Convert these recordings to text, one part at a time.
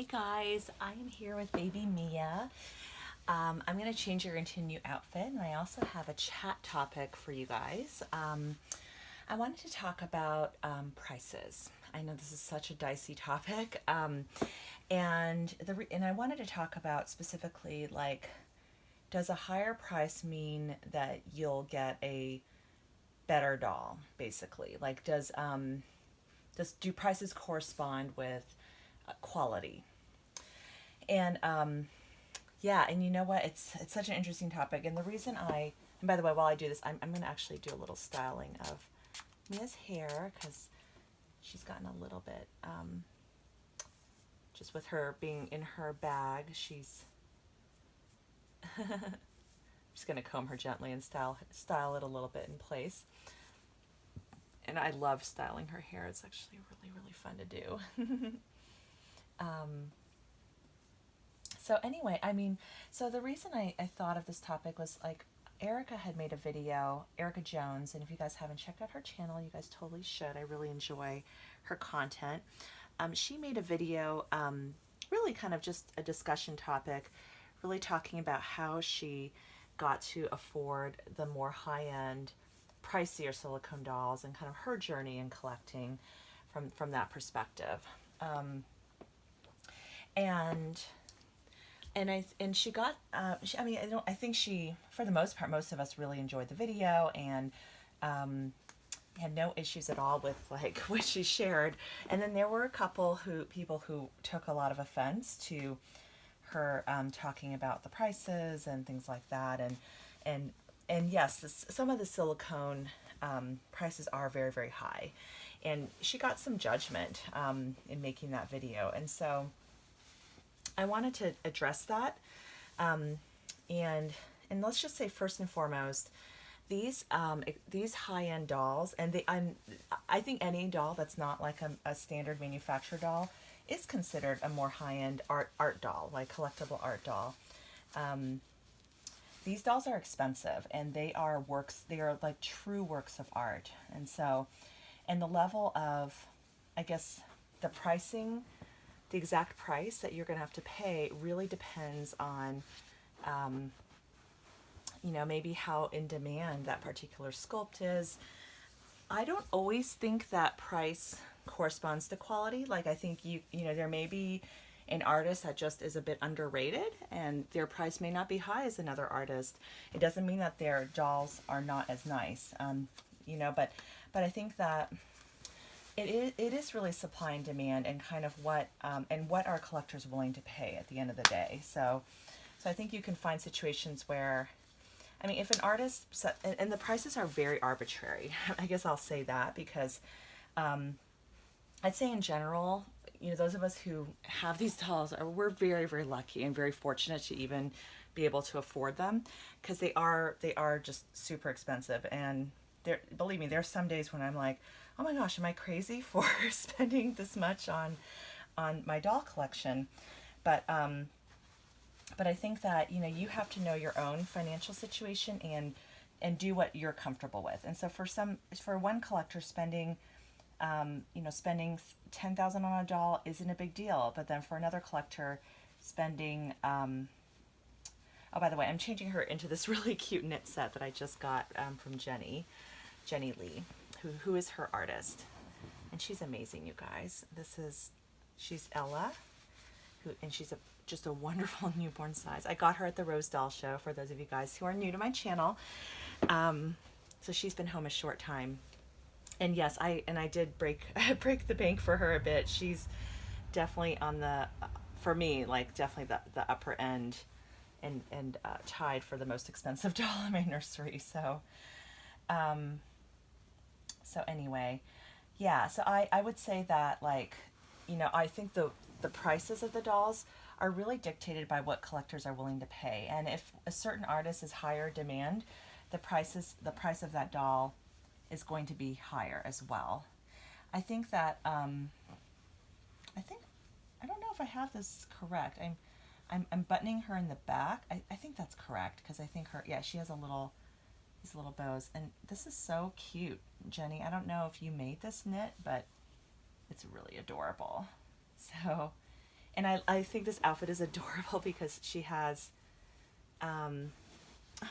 guys, I am here with baby Mia. I'm going to change her into a new outfit, and I also have a chat topic for you guys. I wanted to talk about prices. I know this is such a dicey topic, and I wanted to talk about specifically, like, does a higher price mean that you'll get a better doll? Basically, like, does do prices correspond with quality? And yeah, and you know what? It's such an interesting topic. And the reason and by the way, while I do this, I'm going to actually do a little styling of Mia's hair because she's gotten a little bit, just with her being in her bag, she's just going to comb her gently and style it a little bit in place. And I love styling her hair. It's actually really, really fun to do. So anyway, so the reason I thought of this topic was like Erica had made a video, Erica Jones, and if you guys haven't checked out her channel, you guys totally should. I really enjoy her content. She made a video, really kind of just a discussion topic, really talking about how she got to afford the more high-end, pricier silicone dolls and kind of her journey in collecting from that perspective. And she got I think she, for the most part, most of us really enjoyed the video and had no issues at all with like what she shared. And then there were a couple people who took a lot of offense to her talking about the prices and things like that. And yes, some of the silicone prices are very, very high, and she got some judgment in making that video. And so I wanted to address that, and let's just say first and foremost, these high-end dolls, and I think any doll that's not like a standard manufacturer doll is considered a more high-end art doll, like collectible art doll. These dolls are expensive, and they are like true works of art. And so, and the level of, I guess, the pricing, the exact price that you're going to have to pay really depends on, maybe how in demand that particular sculpt is. I don't always think that price corresponds to quality. Like, I think there may be an artist that just is a bit underrated and their price may not be high as another artist. It doesn't mean that their dolls are not as nice, but I think that it is really supply and demand and kind of what are collectors willing to pay at the end of the day. So I think you can find situations where, if an artist, and the prices are very arbitrary. I guess I'll say that because I'd say in general, those of us who have these dolls we're very, very lucky and very fortunate to even be able to afford them, because they are just super expensive. And believe me, there's some days when I'm like, oh my gosh, am I crazy for spending this much on my doll collection? But I think that you have to know your own financial situation and do what you're comfortable with. And so for one collector, spending spending $10,000 on a doll isn't a big deal. But then for another collector, spending oh, by the way, I'm changing her into this really cute knit set that I just got from Jenny Lee, who is her artist, and she's amazing, you guys. She's Ella, and she's just a wonderful newborn size. I got her at the Rose Doll Show, for those of you guys who are new to my channel. So she's been home a short time. And yes, I did break the bank for her a bit. She's definitely on for me, like definitely the upper end, and tied for the most expensive doll in my nursery. So anyway, yeah. So I would say that, like, I think the prices of the dolls are really dictated by what collectors are willing to pay. And if a certain artist is higher demand, the price of that doll is going to be higher as well. I think that I don't know if I have this correct. I'm buttoning her in the back. I think that's correct, because I think she has these little bows, and this is so cute, Jenny. I don't know if you made this knit, but it's really adorable. So, And I think this outfit is adorable because she has, oh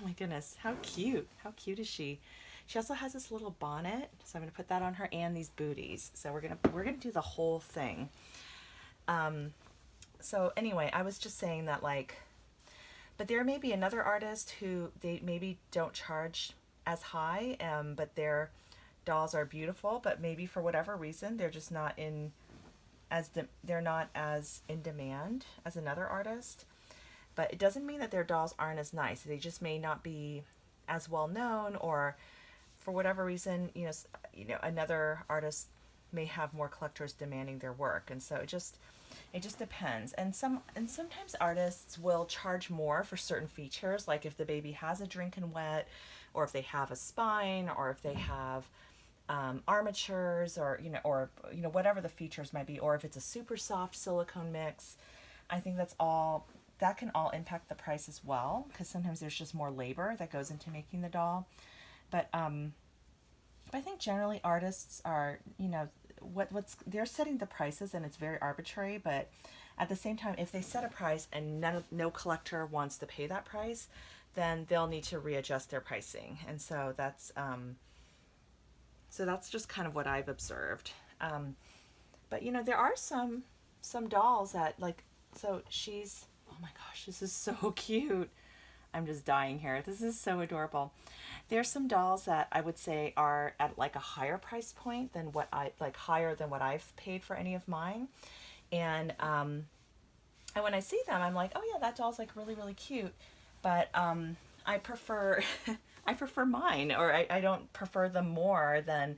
my goodness, how cute. How cute is she? She also has this little bonnet, so I'm going to put that on her, and these booties. So we're going to do the whole thing. So anyway, I was just saying that, like, but there may be another artist who they maybe don't charge as high, but their dolls are beautiful, but maybe for whatever reason they're just not in they're not as in demand as another artist. But it doesn't mean that their dolls aren't as nice. They just may not be as well known, or for whatever reason, another artist may have more collectors demanding their work, and so it just depends. And sometimes artists will charge more for certain features, like if the baby has a drink and wet, or if they have a spine, or if they have armatures, or whatever the features might be, or if it's a super soft silicone mix. I think that can all impact the price as well, because sometimes there's just more labor that goes into making the doll. But I think generally artists are, what's they're setting the prices, and it's very arbitrary. But at the same time, if they set a price and no collector wants to pay that price, then they'll need to readjust their pricing. And so that's just kind of what I've observed. But there are some dolls that, like, so she's, oh my gosh, this is so cute. I'm just dying here. This is so adorable. There's some dolls that I would say are at like a higher price point than higher than what I've paid for any of mine. And when I see them, I'm like, oh yeah, that doll's like really, really cute. But I prefer I prefer mine, or I don't prefer them more than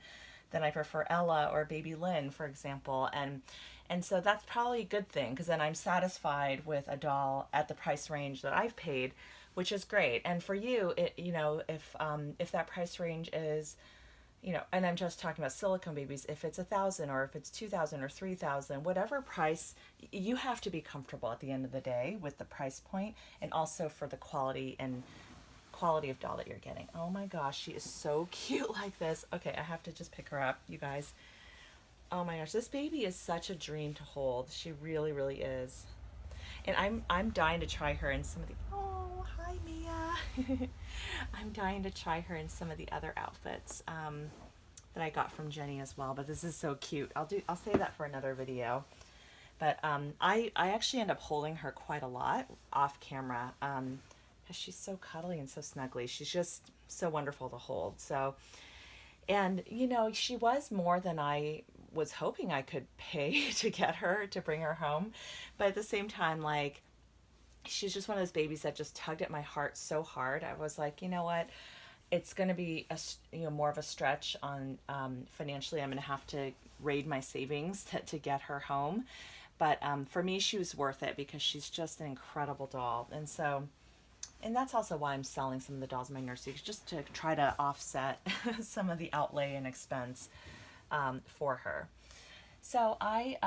I prefer Ella or Baby Lynn, for example. And so that's probably a good thing, because then I'm satisfied with a doll at the price range that I've paid, which is great. And for you, if that price range is, and I'm just talking about silicone babies, if it's 1,000 or if it's 2,000 or 3,000, whatever price, you have to be comfortable at the end of the day with the price point, and also for the quality of doll that you're getting. Oh my gosh, she is so cute like this. Okay, I have to just pick her up, you guys. Oh my gosh, this baby is such a dream to hold. She really, really is. And I'm dying to try her in some of the, oh, hi Mia. I'm dying to try her in some of the other outfits that I got from Jenny as well. But this is so cute. I'll save that for another video. But I actually end up holding her quite a lot off camera, because she's so cuddly and so snuggly. She's just so wonderful to hold. So, and she was more than I was hoping I could pay to get her, to bring her home. But at the same time, like, she's just one of those babies that just tugged at my heart so hard. I was like, you know what? It's going to be more of a stretch on financially. I'm going to have to raid my savings to get her home. But for me, she was worth it, because she's just an incredible doll. And so, and that's also why I'm selling some of the dolls in my nursery, just to try to offset some of the outlay and expense for her. So I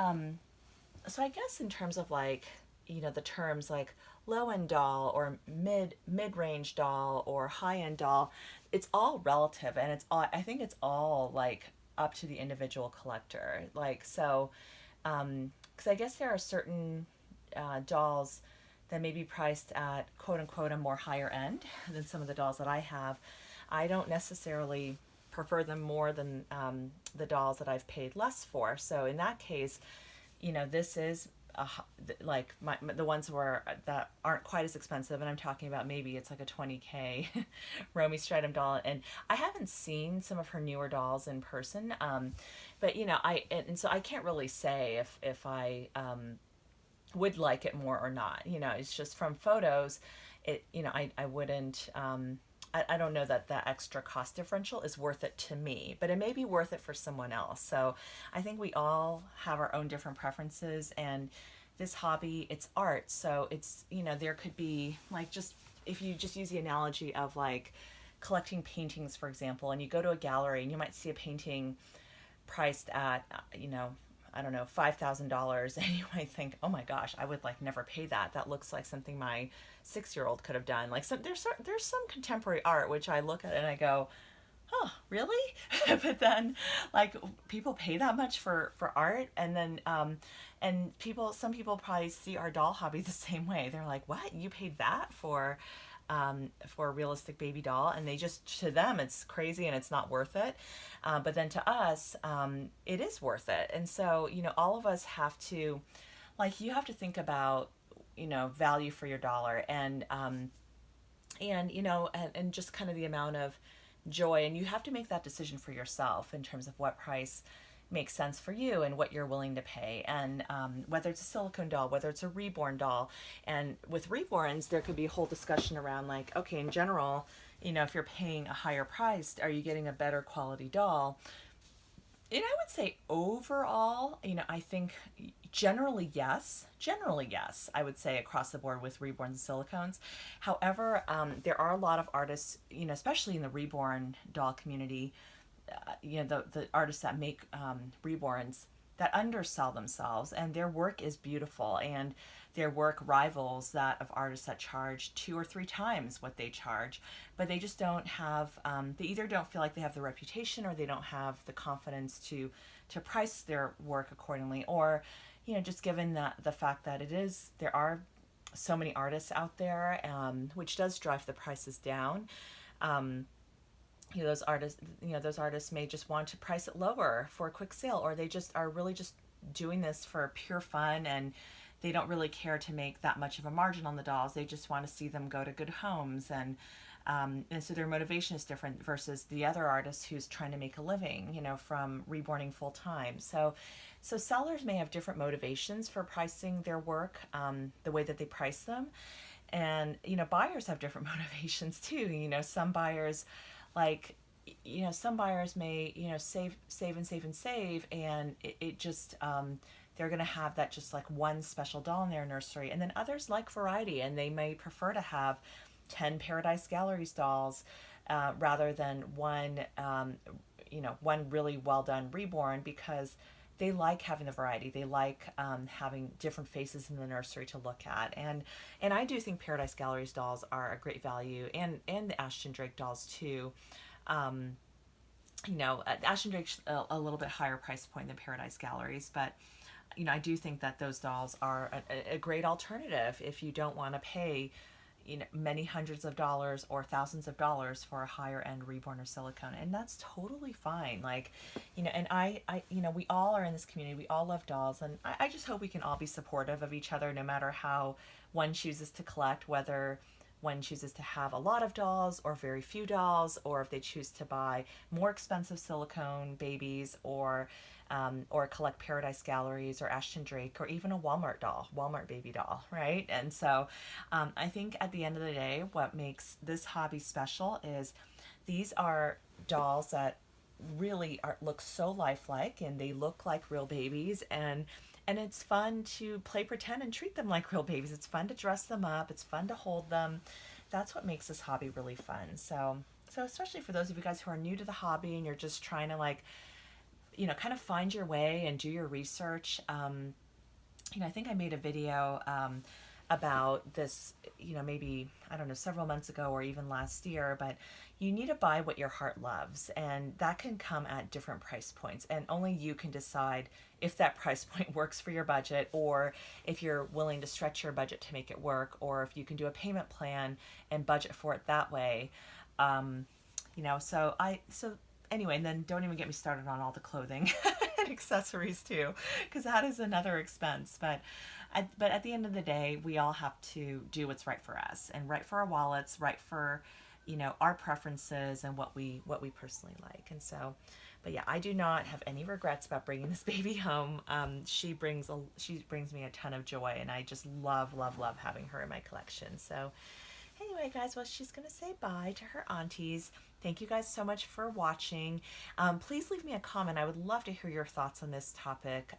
guess in terms of, like, the terms like low-end doll or mid-range doll or high-end doll, it's all relative, and I think it's all like up to the individual collector. Like, so because I guess there are certain dolls that may be priced at quote-unquote a more higher end than some of the dolls that I have. I don't necessarily prefer them more than the dolls that I've paid less for. So in that case, this is like the ones that aren't quite as expensive, and I'm talking about maybe it's like a 20K Romy Stratum doll. And I haven't seen some of her newer dolls in person, but so I can't really say if I would like it more or not. It's just from photos. I wouldn't. I don't know that the extra cost differential is worth it to me, but it may be worth it for someone else. So I think we all have our own different preferences, and this hobby, it's art. So it's, there could be, like, just if you just use the analogy of like collecting paintings, for example, and you go to a gallery and you might see a painting priced at, I don't know, $5,000, and you might think, oh my gosh, I would like never pay that. That looks like something my 6-year-old could have done. Like, there's some contemporary art which I look at and I go, oh, really? But then, like, people pay that much for art, and then and some people probably see our doll hobby the same way. They're like, what, you paid that for a realistic baby doll? And they just, to them it's crazy and it's not worth it, but then to us, it is worth it. And so, all of us have to, like, you have to think about, value for your dollar, and just kind of the amount of joy, and you have to make that decision for yourself in terms of what price makes sense for you and what you're willing to pay, and whether it's a silicone doll, whether it's a reborn doll. And with reborns, there could be a whole discussion around, like, okay, in general, if you're paying a higher price, are you getting a better quality doll? And I would say overall, I think generally yes. Generally yes, I would say across the board with reborns and silicones. However, there are a lot of artists, especially in the reborn doll community, the artists that make reborns, that undersell themselves, and their work is beautiful, and their work rivals that of artists that charge 2 or 3 times what they charge, but they just don't have, they either don't feel like they have the reputation, or they don't have the confidence to price their work accordingly, or just given that the fact that there are so many artists out there, which does drive the prices down. Those artists may just want to price it lower for a quick sale, or they just are really just doing this for pure fun, and they don't really care to make that much of a margin on the dolls. They just want to see them go to good homes, and so their motivation is different versus the other artist who's trying to make a living, from reborning full time. So sellers may have different motivations for pricing their work, the way that they price them, and buyers have different motivations too. Some buyers, like, some buyers may, save and save and save, and it just, they're going to have that just like one special doll in their nursery. And then others like variety, and they may prefer to have 10 Paradise Galleries dolls, rather than one really well done reborn, because they like having the variety. They like having different faces in the nursery to look at. And I do think Paradise Galleries dolls are a great value, and the Ashton Drake dolls too. Ashton Drake's a little bit higher price point than Paradise Galleries, but I do think that those dolls are a great alternative if you don't want to pay many hundreds of dollars or thousands of dollars for a higher end reborn or silicone, and that's totally fine. Like, and I we all are in this community, we all love dolls, and I just hope we can all be supportive of each other, no matter how one chooses to collect, whether one chooses to have a lot of dolls or very few dolls, or if they choose to buy more expensive silicone babies, or collect Paradise Galleries or Ashton Drake, or even a Walmart baby doll, right? And so I think at the end of the day, what makes this hobby special is these are dolls that really look so lifelike, and they look like real babies, and it's fun to play pretend and treat them like real babies. It's fun to dress them up. It's fun to hold them. That's what makes this hobby really fun. So especially for those of you guys who are new to the hobby, and you're just trying to, like, kind of find your way and do your research. I think I made a video about this, maybe, I don't know, several months ago or even last year, but you need to buy what your heart loves, and that can come at different price points, and only you can decide if that price point works for your budget, or if you're willing to stretch your budget to make it work, or if you can do a payment plan and budget for it that way. So anyway, and then don't even get me started on all the clothing and accessories too, because that is another expense. But at the end of the day, we all have to do what's right for us, and right for our wallets, right for our preferences, and what we personally like. And so, but yeah, I do not have any regrets about bringing this baby home. She brings me a ton of joy, and I just love having her in my collection. So anyway, guys, well, she's going to say bye to her aunties. Thank you guys so much for watching. Please leave me a comment. I would love to hear your thoughts on this topic.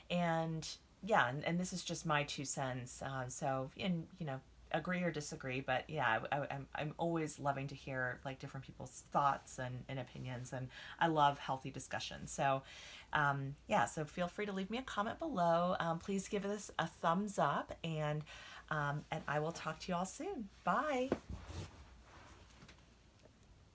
And yeah, and this is just my 2 cents. Agree or disagree, but yeah, I'm always loving to hear, like, different people's thoughts and opinions, and I love healthy discussion. So so feel free to leave me a comment below. Please give this a thumbs up, and I will talk to you all soon. Bye.